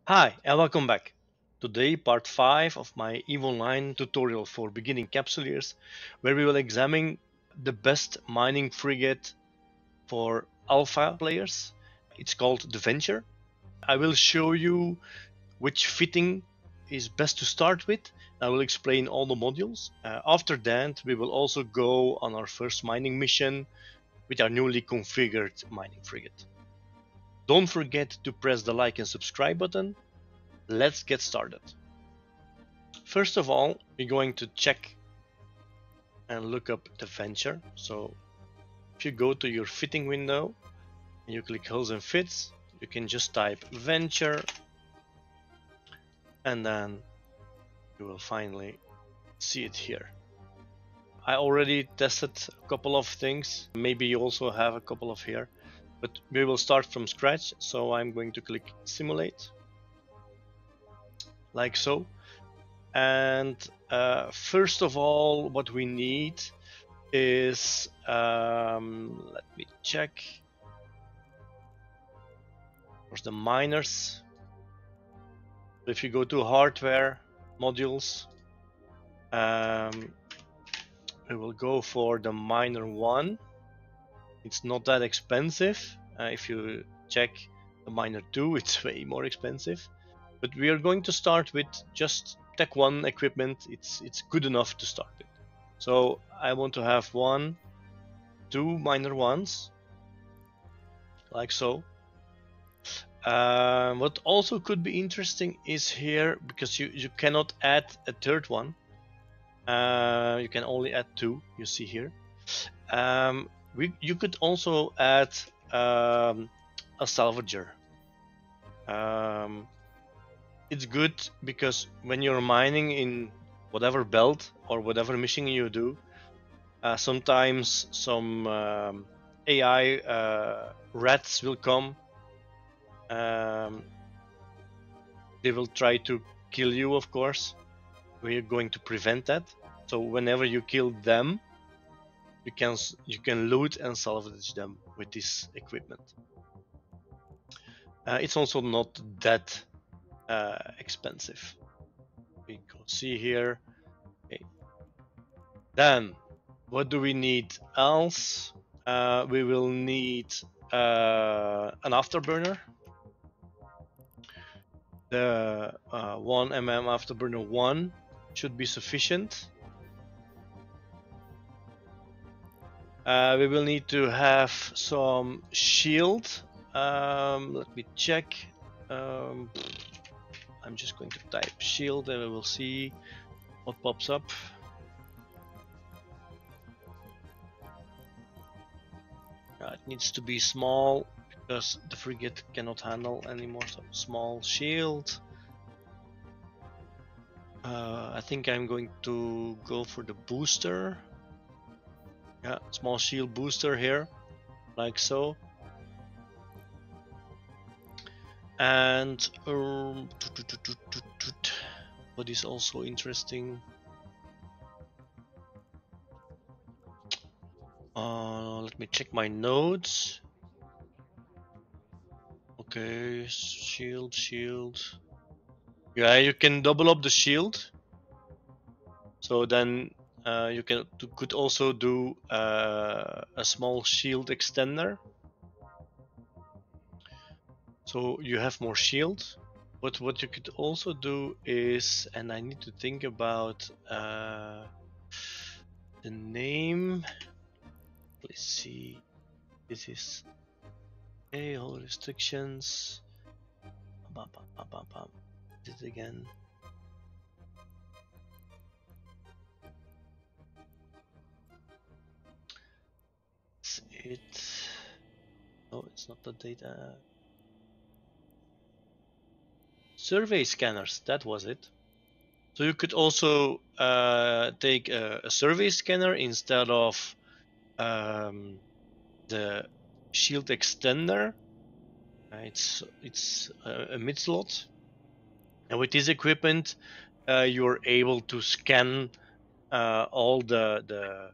Hi and welcome back. Today part 5 of my eveonline tutorial for beginning capsuleers, where we will examine the best mining frigate for alpha players. It's called the Venture. I will show you which fitting is best to start with. I will explain all the modules. After that we will also go on our first mining mission with our newly configured mining frigate. Don't forget to press the like and subscribe button. Let's get started. First of all, we're going to check and look up the Venture. So if you go to your fitting window and you click holes and fits, you can just type Venture and then you will finally see it here. I already tested a couple of things. Maybe you also have a couple of here, but we will start from scratch. So I'm going to click simulate like so. And first of all, what we need is let me check for the miners. If you go to hardware modules, we will go for the miner 1. It's not that expensive. If you check the miner 2, it's way more expensive, but we are going to start with just Tech 1 equipment. It's good enough to start with. So I want to have 1, 2 miner 1s like so. What also could be interesting is here, because you cannot add a third one, you can only add 2, you see here. You could also add a Salvager. It's good because when you're mining in whatever belt or whatever mission you do, sometimes some AI rats will come. They will try to kill you, of course. We are going to prevent that. So whenever you kill them, you can loot and salvage them with this equipment. It's also not that expensive. We can see here. Okay. Then, what do we need else? We will need an afterburner. The 1mm Afterburner 1 should be sufficient. We will need to have some shield. Let me check. I'm just going to type shield and we will see what pops up. It needs to be small because the frigate cannot handle anymore. So small shield. I think I'm going to go for the booster. Yeah, small shield booster here, like so. And what is also interesting, let me check my notes. Okay, shield. Yeah, you can double up the shield. So then you could also do a small shield extender. So you have more shield. But what you could also do is, and I need to think about the name. Let's see. This is all restrictions. This again. It's it. No, it's not the data. Survey scanners, that was it. So you could also take a survey scanner instead of the shield extender. It's a mid slot, and with this equipment you're able to scan all the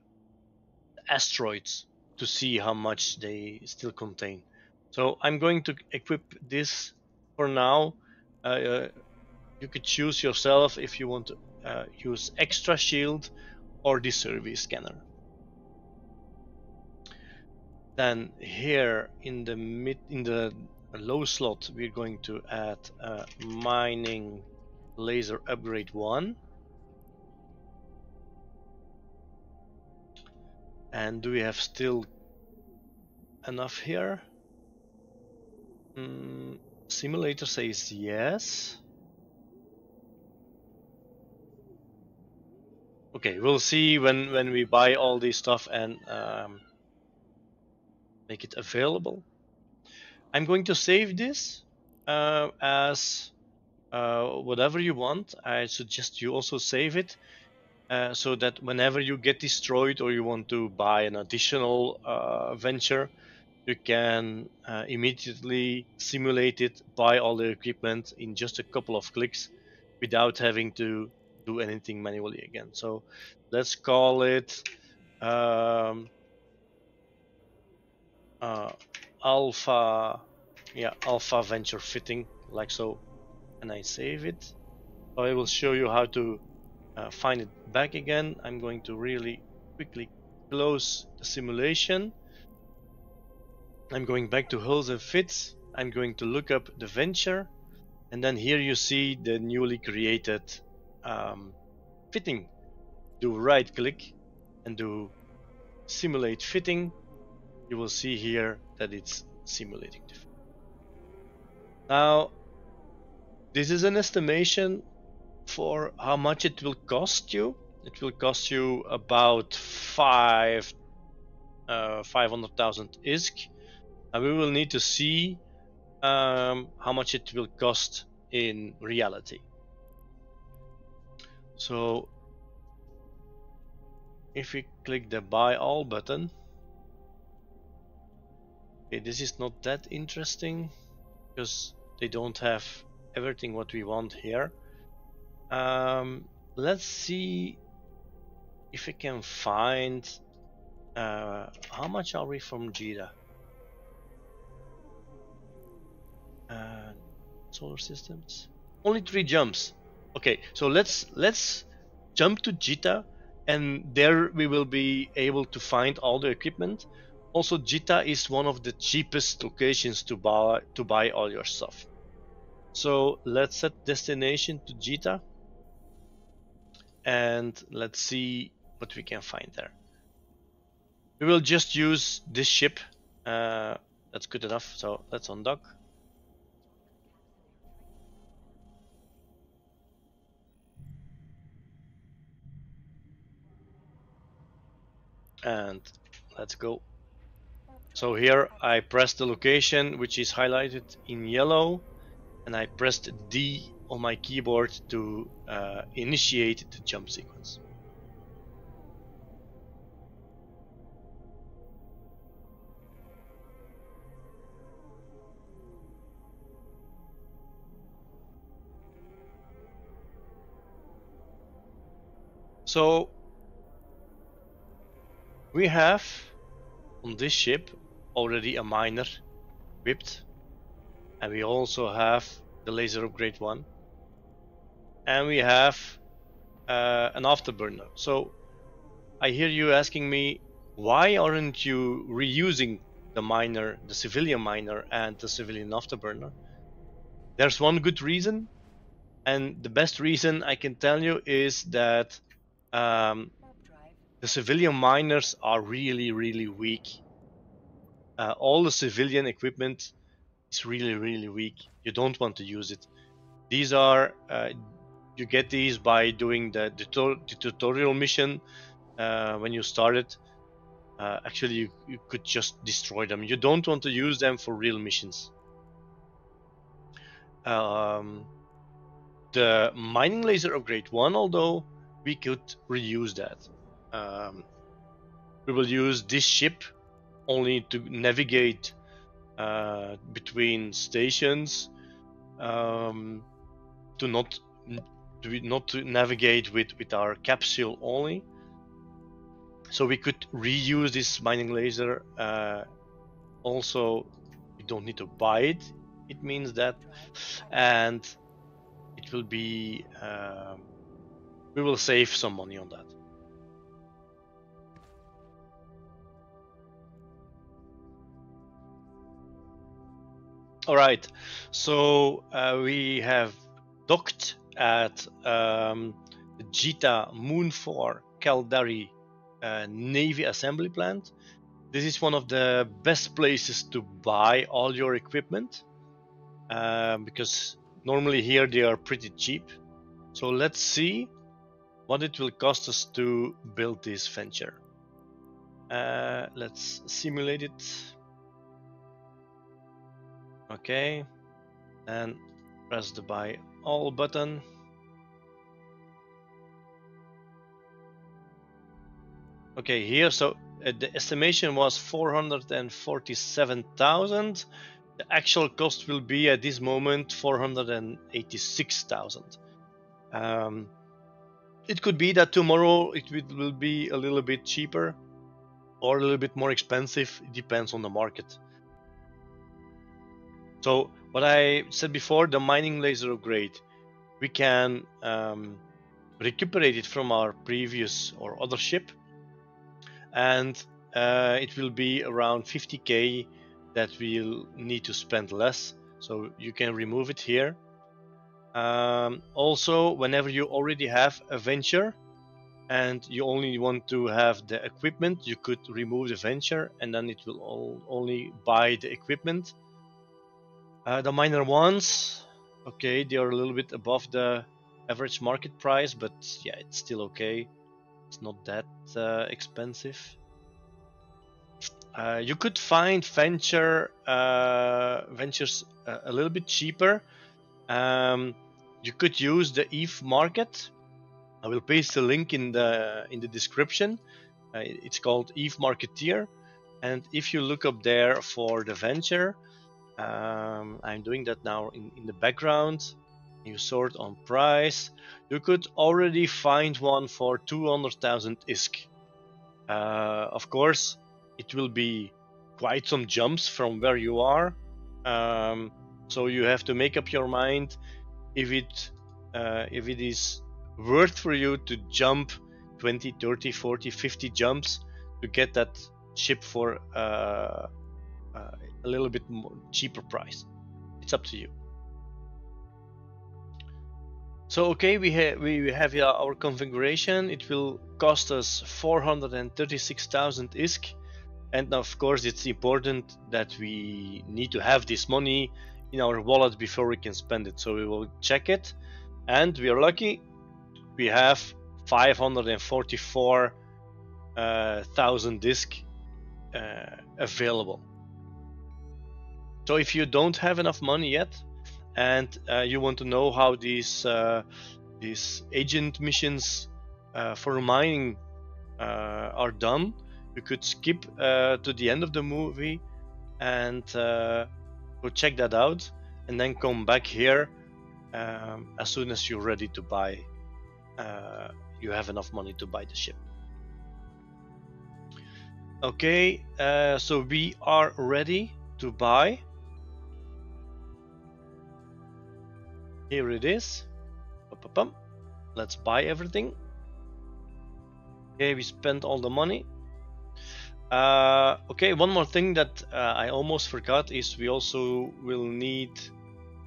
asteroids to see how much they still contain. So I'm going to equip this for now. You could choose yourself if you want to use extra shield or the service scanner. Then here in the low slot, we're going to add mining laser upgrade 1. And do we have still enough here? Simulator says yes. Okay, we'll see when we buy all this stuff and make it available. I'm going to save this as whatever you want. I suggest you also save it so that whenever you get destroyed or you want to buy an additional venture, you can immediately simulate it, buy all the equipment in just a couple of clicks without having to do anything manually again. So let's call it alpha venture fitting, like so, and I save it. So I will show you how to find it back again. I'm going to really quickly close the simulation. I'm going back to hulls and fits. I'm going to look up the venture, and then here you see the newly created fitting. Do right click and do simulate fitting. You will see here that it's simulating the fit. Now, this is an estimation for how much it will cost you. It will cost you about 500,000 ISK, and we will need to see how much it will cost in reality. So if we click the buy all button, okay, this is not that interesting because they don't have everything what we want here. Let's see if we can find how much are we from Jita? Solar systems, only 3 jumps. Okay, so let's jump to Jita, and there we will be able to find all the equipment. Also, Jita is one of the cheapest locations to buy all your stuff. So let's set destination to Jita, and let's see what we can find there. We will just use this ship. That's good enough. So let's undock. And let's go. So here I pressed the location, which is highlighted in yellow, and I pressed D on my keyboard to initiate the jump sequence. So we have on this ship already a miner equipped, and we also have the laser upgrade 1, and we have an afterburner. So I hear you asking me, why aren't you reusing the miner, the civilian miner and the civilian afterburner? There's one good reason, and the best reason I can tell you is that the civilian miners are really weak. All the civilian equipment is really weak. You don't want to use it. These are you get these by doing the tutorial mission when you start it. Actually, you could just destroy them. You don't want to use them for real missions. The mining laser upgrade 1, although we could reuse that. We will use this ship only to navigate between stations, to not to navigate with our capsule only. So we could reuse this mining laser. Also, you don't need to buy it. It means that, and it will be we will save some money on that. All right, so we have docked at the Jita Moon 4 Caldari Navy assembly plant. This is one of the best places to buy all your equipment because normally here they are pretty cheap. So let's see what it will cost us to build this venture. Let's simulate it. Okay, and press the buy all button. Okay, here, so the estimation was 447,000. The actual cost will be at this moment 486,000. It could be that tomorrow it will be a little bit cheaper or a little bit more expensive. It depends on the market. So what I said before, the mining laser upgrade, we can recuperate it from our previous or other ship, and it will be around 50k that we'll need to spend less. So you can remove it here. Also, whenever you already have a venture and you only want to have the equipment, you could remove the venture and then it will only buy the equipment. The minor ones, okay, they are a little bit above the average market price, but yeah, it's still okay. It's not that expensive. You could find ventures a little bit cheaper. You could use the Eve market. I will paste the link in the description. It's called Eve Marketeer, and if you look up there for the venture, I'm doing that now in the background. You sort on price. You could already find one for 200,000 ISK. Of course, it will be quite some jumps from where you are. So you have to make up your mind if it is worth for you to jump 20, 30, 40, 50 jumps to get that ship for a little bit more cheaper price. It's up to you. So okay, we have our configuration. It will cost us 436,000 ISK, and of course it's important that we need to have this money in our wallet before we can spend it. So we will check it, and we are lucky. We have 544,000 ISK available. So if you don't have enough money yet, and you want to know how these agent missions for mining are done, you could skip to the end of the movie and go check that out, and then come back here as soon as you're ready to buy. You have enough money to buy the ship. Okay, so we are ready to buy. Here it is. Let's buy everything. Okay, we spent all the money. Okay, one more thing that I almost forgot is we also will need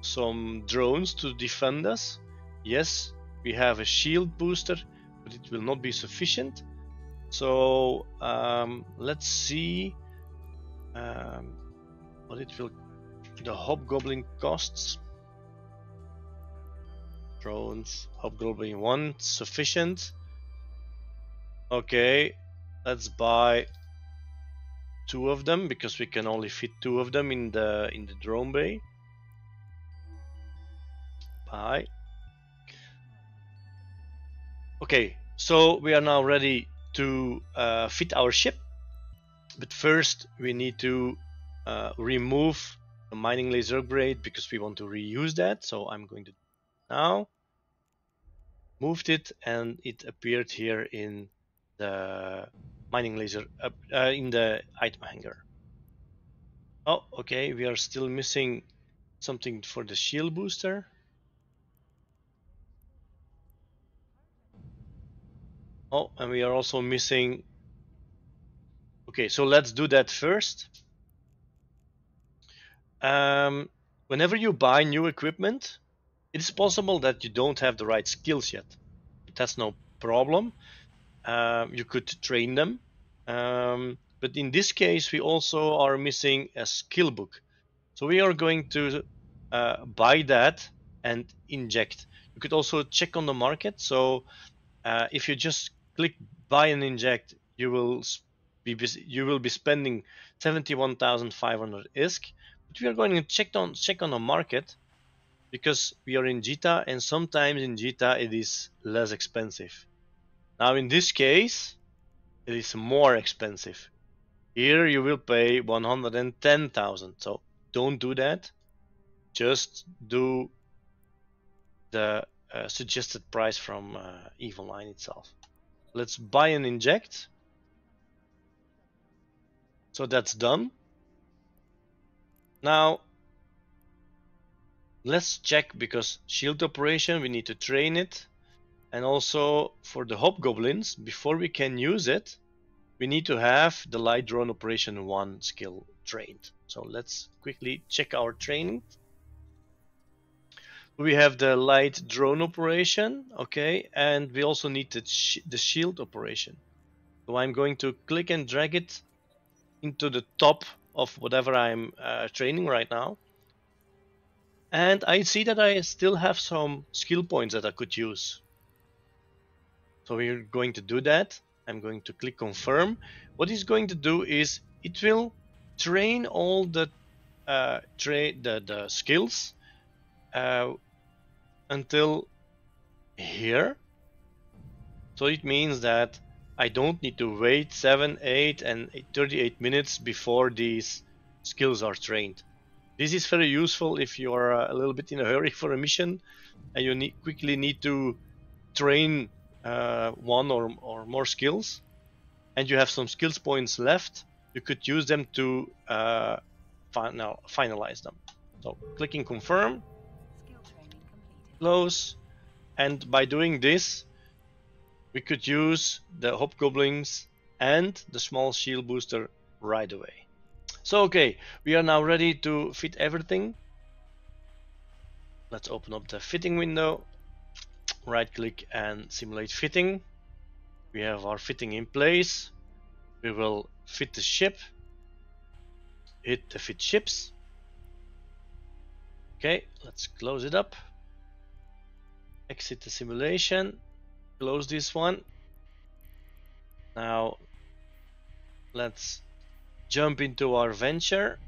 some drones to defend us. Yes, we have a shield booster, but it will not be sufficient. So let's see what it will, the Hobgoblin costs. Drones, Hobgoblin 1 sufficient. Okay, let's buy 2 of them because we can only fit 2 of them in the drone bay. Buy. Okay, so we are now ready to fit our ship, but first we need to remove the mining laser upgrade because we want to reuse that. So I'm going to now moved it, and it appeared here in the mining laser in the item hanger. Oh, okay, we are still missing something for the shield booster. Oh, and we are also missing. Okay, so let's do that first. Whenever you buy new equipment, it is possible that you don't have the right skills yet. But that's no problem. You could train them. But in this case, we also are missing a skill book. So we are going to buy that and inject. You could also check on the market. So if you just click buy and inject, you will be spending 71,500 ISK. But we are going to check on the market because we are in Jita, and sometimes in Jita it is less expensive. Now in this case, it is more expensive. Here you will pay 110,000. So don't do that. Just do the suggested price from eveonline itself. Let's buy and inject. So that's done. Now let's check, because shield operation, we need to train it. And also for the hobgoblins, before we can use it, we need to have the light drone operation 1 skill trained. So let's quickly check our training. We have the light drone operation, okay, and we also need the shield operation. So I'm going to click and drag it into the top of whatever I'm training right now. And I see that I still have some skill points that I could use. So we're going to do that. I'm going to click confirm. What it's going to do is it will train all the skills until here. So it means that I don't need to wait 7, 8, and 38 minutes before these skills are trained. This is very useful if you are a little bit in a hurry for a mission and you quickly need to train one or more skills, and you have some skills points left. You could use them to finalize them. So clicking confirm, close, and by doing this, we could use the hobgoblins and the small shield booster right away. So okay, we are now ready to fit everything. Let's open up the fitting window, right click and simulate fitting. We have our fitting in place. We will fit the ship, hit the fit ships. Okay, let's close it up, exit the simulation, close this one. Now let's jump into our venture.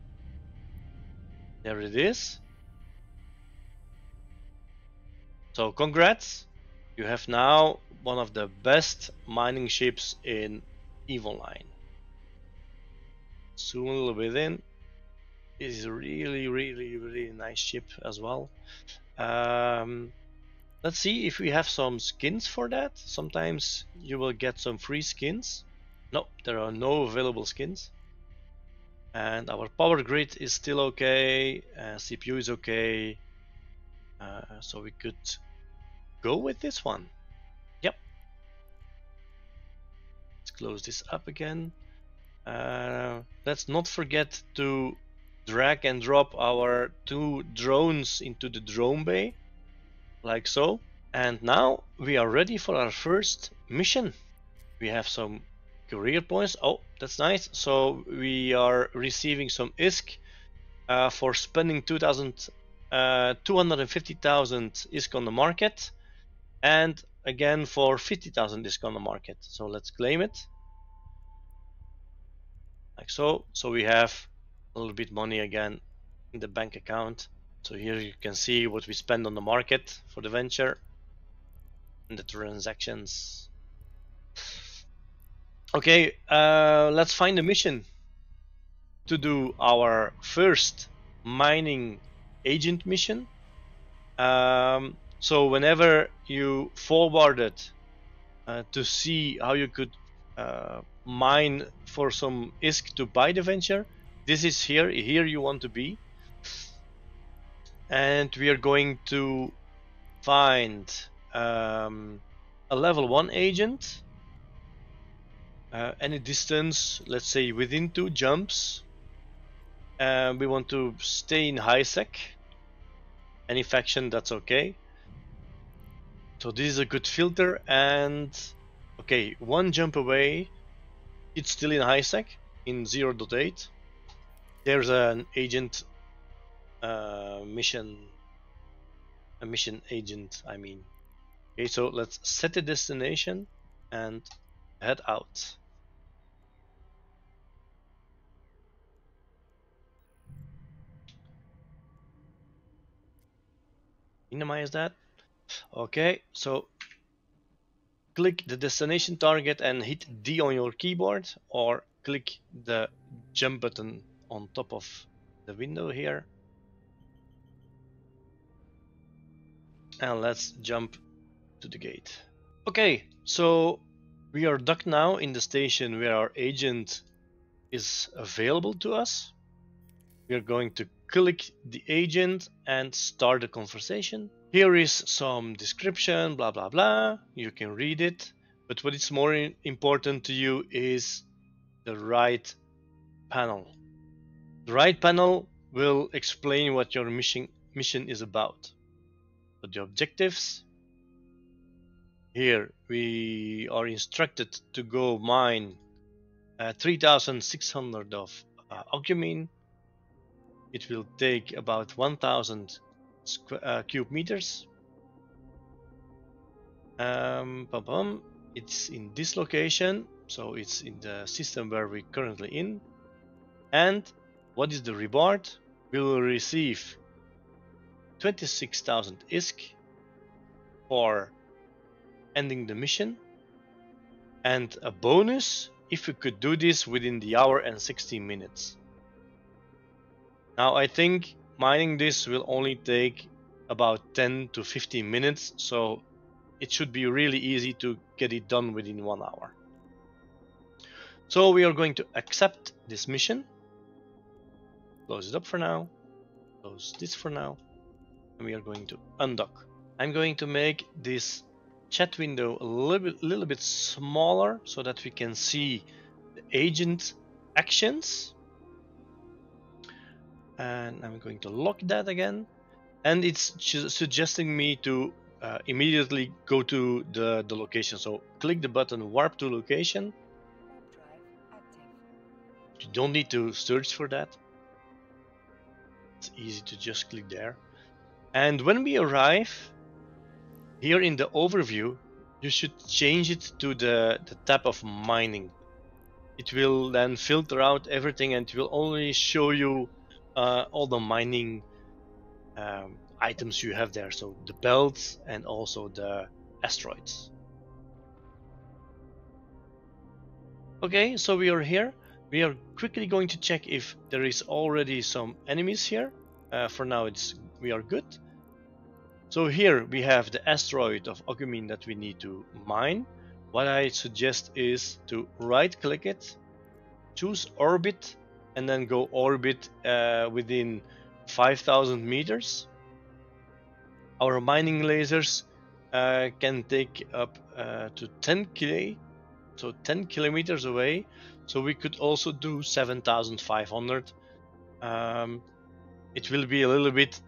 There it is. So congrats, you have now one of the best mining ships in eveonline. Zoom a little bit in. It is a really nice ship as well. Let's see if we have some skins for that. Sometimes you will get some free skins. No, there are no available skins. And our power grid is still okay. CPU is okay. So we could go with this one. Yep. Let's close this up again. Let's not forget to drag and drop our 2 drones into the drone bay, like so. And now we are ready for our first mission. We have some career points. Oh, that's nice. So we are receiving some ISK for spending 250,000 ISK on the market, and again for 50,000 ISK on the market. So let's claim it, like so. So we have a little bit money again in the bank account. So here you can see what we spend on the market for the venture and the transactions. Okay, let's find a mission to do our first mining agent mission. So whenever you forwarded to see how you could mine for some ISK to buy the venture, this is here you want to be. And we are going to find a level 1 agent any distance, let's say within 2 jumps. We want to stay in high sec. Any faction, that's okay. So this is a good filter. And okay, 1 jump away, it's still in high sec in 0.8. There's an agent mission, a mission agent, I mean. Okay, so let's set the destination and head out. Minimize that. Okay, so click the destination target and hit D on your keyboard, or click the jump button on top of the window here. And let's jump to the gate. Okay, so we are docked now in the station where our agent is available to us. We are going to click the agent and start the conversation. Here is some description, blah blah blah. You can read it, but what is more important to you is the right panel. The right panel will explain what your mission is about. So the objectives. Here we are instructed to go mine 3,600 of Hobgoblin. It will take about 1,000 cube meters. It's in this location, so it's in the system where we're currently in. And what is the reward? We will receive 26,000 ISK for ending the mission, and a bonus if we could do this within the hour and 16 minutes. Now I think mining this will only take about 10 to 15 minutes, so it should be really easy to get it done within 1 hour. So we are going to accept this mission. Close it up for now. Close this for now. And we are going to undock. I'm going to make this chat window a little bit smaller so that we can see the agent actions. And I'm going to lock that again. And it's suggesting me to immediately go to the location. So click the button warp to location. You don't need to search for that. It's easy to just click there. And when we arrive, here in the overview, you should change it to the tab of mining. It will then filter out everything and it will only show you all the mining items you have there. So the belts and also the asteroids. Okay, so we are here. We are quickly going to check if there is already some enemies here. For now, we are good. So here we have the asteroid of Hobgoblin that we need to mine. What I suggest is to right click it, choose orbit, and then go orbit within 5,000 meters. Our mining lasers can take up to 10k, so 10 kilometers away. So we could also do 7,500. It will be a little bit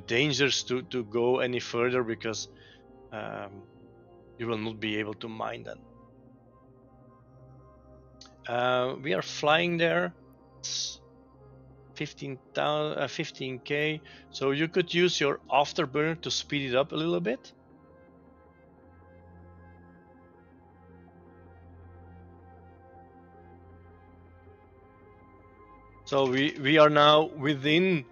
dangerous to go any further because you will not be able to mine them. We are flying there. It's 15k, so you could use your Afterburner to speed it up a little bit. So we are now within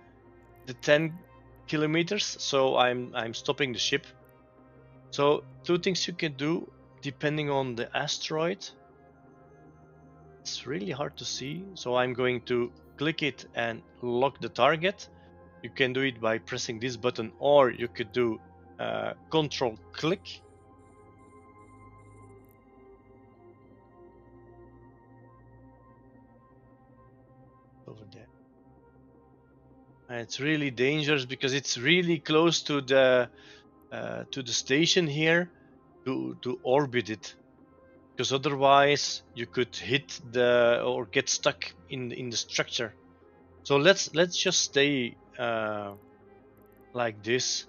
the 10 kilometers, so I'm stopping the ship. So 2 things you can do depending on the asteroid. It's really hard to see, so I'm going to click it and lock the target. You can do it by pressing this button, or you could do control click. Over there. And it's really dangerous because it's really close to the station here to orbit it. because otherwise you could hit the or get stuck in the structure. So let's just stay like this.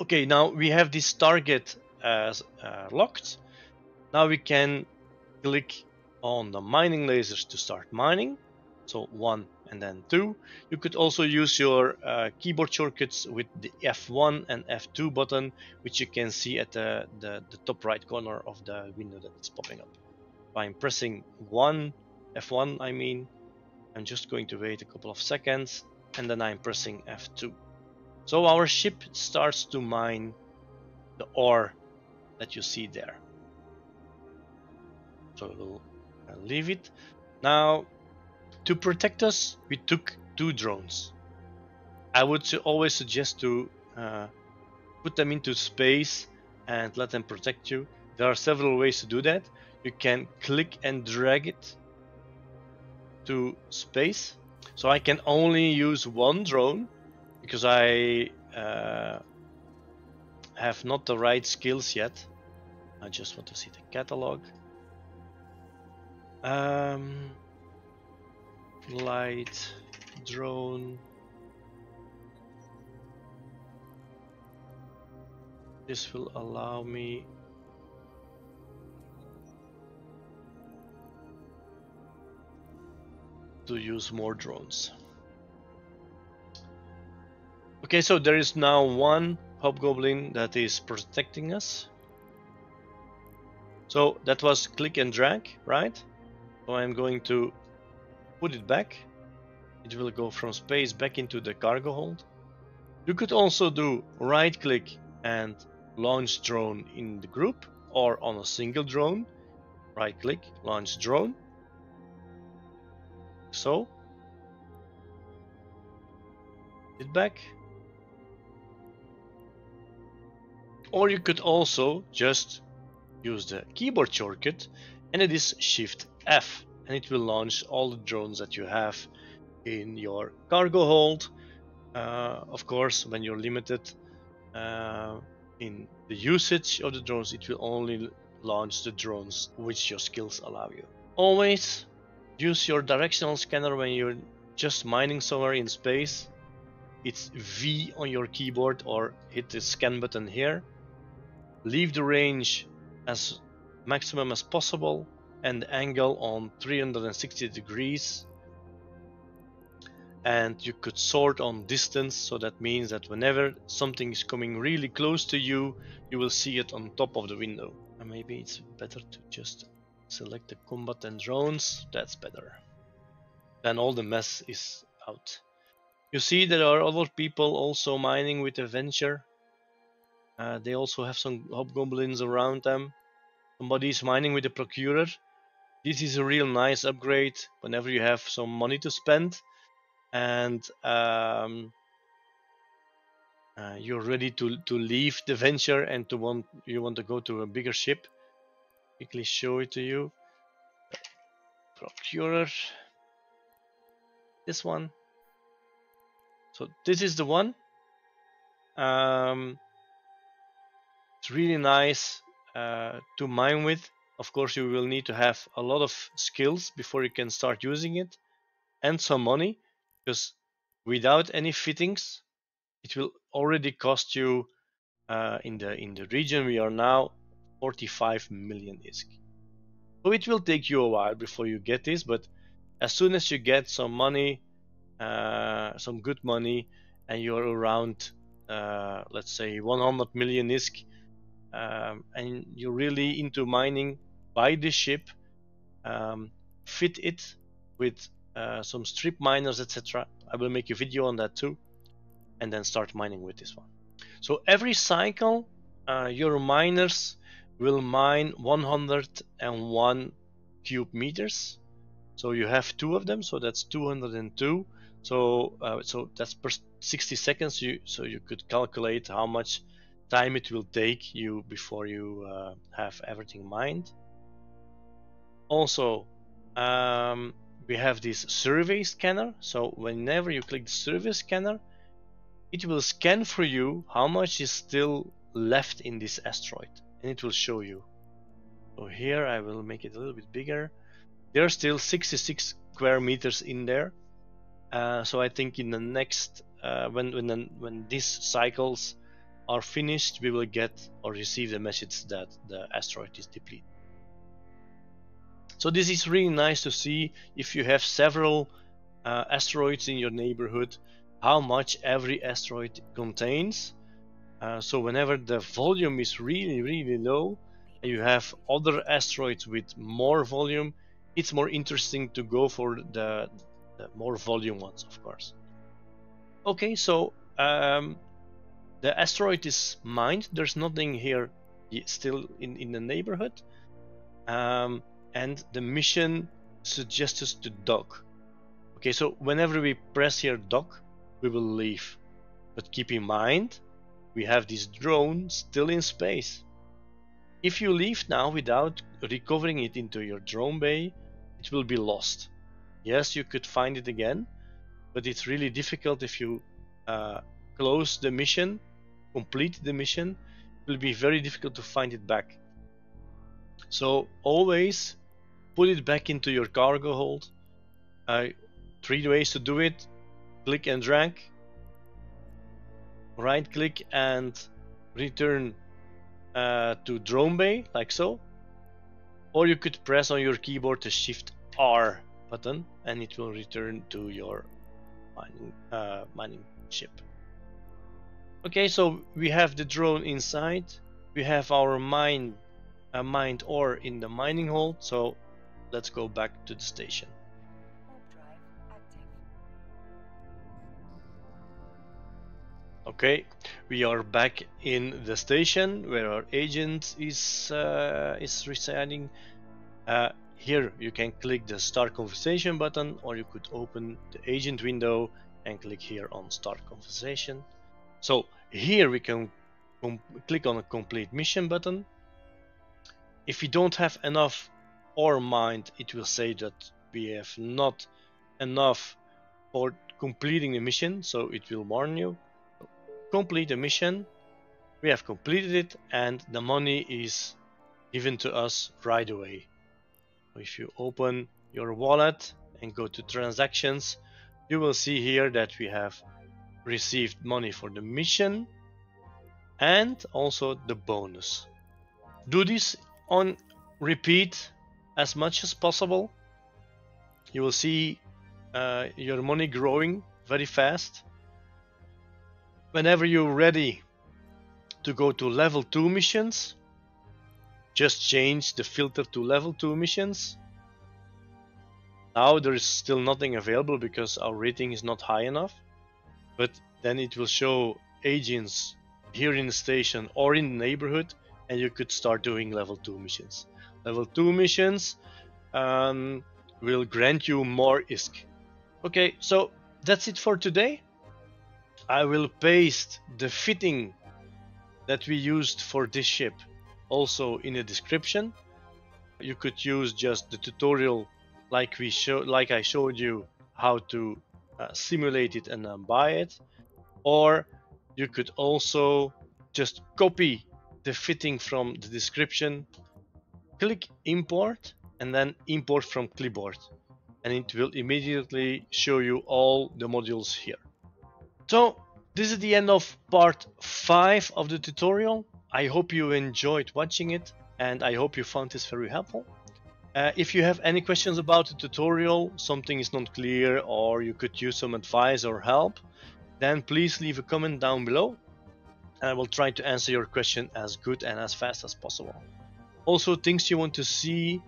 Okay, now we have this target as locked. Now we can click on the mining lasers to start mining. So 1 and then 2. You could also use your keyboard shortcuts with the F1 and F2 button, which you can see at the top right corner of the window that is popping up. If I'm pressing F1 I mean, I'm just going to wait a couple of seconds and then I'm pressing F2. So our ship starts to mine the ore that you see there. So we'll leave it. Now, to protect us, we took 2 drones. I would always suggest to put them into space and let them protect you. There are several ways to do that. You can click and drag it to space. So I can only use 1 drone because I have not the right skills yet. I just want to see the catalog. Light drone. This will allow me to use more drones. Okay, so there is now 1 Hobgoblin that is protecting us. So that was click and drag, right? So I'm going to put it back. It will go from space back into the cargo hold. You could also do right click and launch drone in the group or on a single drone. Right click, launch drone. So, it back. Or you could also just use the keyboard shortcut and it is Shift F and it will launch all the drones that you have in your cargo hold. Of course, when you're limited in the usage of the drones, it will only launch the drones which your skills allow you. Always use your directional scanner when you're just mining somewhere in space. It's V on your keyboard or hit the scan button here. Leave the range as maximum as possible and the angle on 360 degrees. And you could sort on distance, so that means that whenever something is coming really close to you, you will see it on top of the window. And maybe it's better to just select the combat and drones. That's better. Then all the mess is out. You see there are other people also mining with the Venture. They also have some Hobgoblins around them. Somebody is mining with the Procurer. This is a real nice upgrade whenever you have some money to spend and you're ready to leave the Venture and you want to go to a bigger ship. Quickly show it to you. Procurer. This one. So this is the one. It's really nice to mine with. Of course, you will need to have a lot of skills before you can start using it, and some money, because without any fittings, it will already cost you in the region we are now 45 million ISK. So it will take you a while before you get this, but as soon as you get some money, some good money, and you're around let's say 100 million ISK, and you're really into mining, buy this ship, fit it with some strip miners, etc. I will make a video on that too, and then start mining with this one. So every cycle your miners will mine 101 cube meters. So you have 2 of them, so that's 202. So so that's per 60 seconds. So you could calculate how much time it will take you before you have everything mined. Also, we have this survey scanner. So whenever you click the survey scanner, it will scan for you how much is still left in this asteroid, and it will show you. So here I will make it a little bit bigger. There are still 66 square meters in there. So I think in the next, when these cycles are finished, we will get or receive the message that the asteroid is depleted. So this is really nice to see if you have several asteroids in your neighborhood, how much every asteroid contains. So whenever the volume is really low and you have other asteroids with more volume, it's more interesting to go for the more volume ones, of course. Okay, so the asteroid is mined. There's nothing here still in the neighborhood, and the mission suggests us to dock. Okay, so whenever we press here dock, we will leave, but keep in mind we have this drone still in space. If you leave now without recovering it into your drone bay, it will be lost. Yes, you could find it again, but it's really difficult if you close the mission, complete the mission. It will be very difficult to find it back. So always put it back into your cargo hold. 3 ways to do it: click and drag, right click and return to drone bay, like so, or you could press on your keyboard the Shift R button and it will return to your mining ship. Okay, so we have the drone inside, we have our mined ore in the mining hold, so let's go back to the station. Okay, we are back in the station where our agent is residing. Here you can click the Start Conversation button, or you could open the agent window and click here on Start Conversation. So here we can click on a Complete Mission button. If we don't have enough ore mined, it will say that we have not enough for completing the mission, so it will warn you. Complete the mission. We have completed it and the money is given to us right away. If you open your wallet and go to transactions, you will see here that we have received money for the mission and also the bonus. Do this on repeat as much as possible. You will see your money growing very fast. Whenever you're ready to go to level 2 missions, just change the filter to level 2 missions. Now there is still nothing available because our rating is not high enough, but then it will show agents here in the station or in the neighborhood, and you could start doing level 2 missions. Level 2 missions will grant you more ISK. Okay, so that's it for today. I will paste the fitting that we used for this ship also in the description. You could use just the tutorial like I showed you how to simulate it and then buy it, or you could also just copy the fitting from the description, click import and then import from clipboard, and it will immediately show you all the modules here. So this is the end of part 5 of the tutorial. I hope you enjoyed watching it and I hope you found this very helpful. If you have any questions about the tutorial, something is not clear, or you could use some advice or help, then please leave a comment down below and I will try to answer your question as good and as fast as possible. Also, things you want to see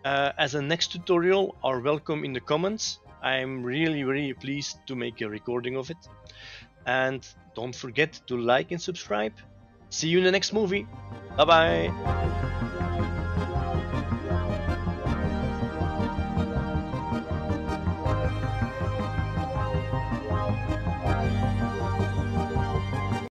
as a next tutorial are welcome in the comments. I'm really pleased to make a recording of it. And don't forget to like and subscribe. See you in the next movie. Bye bye.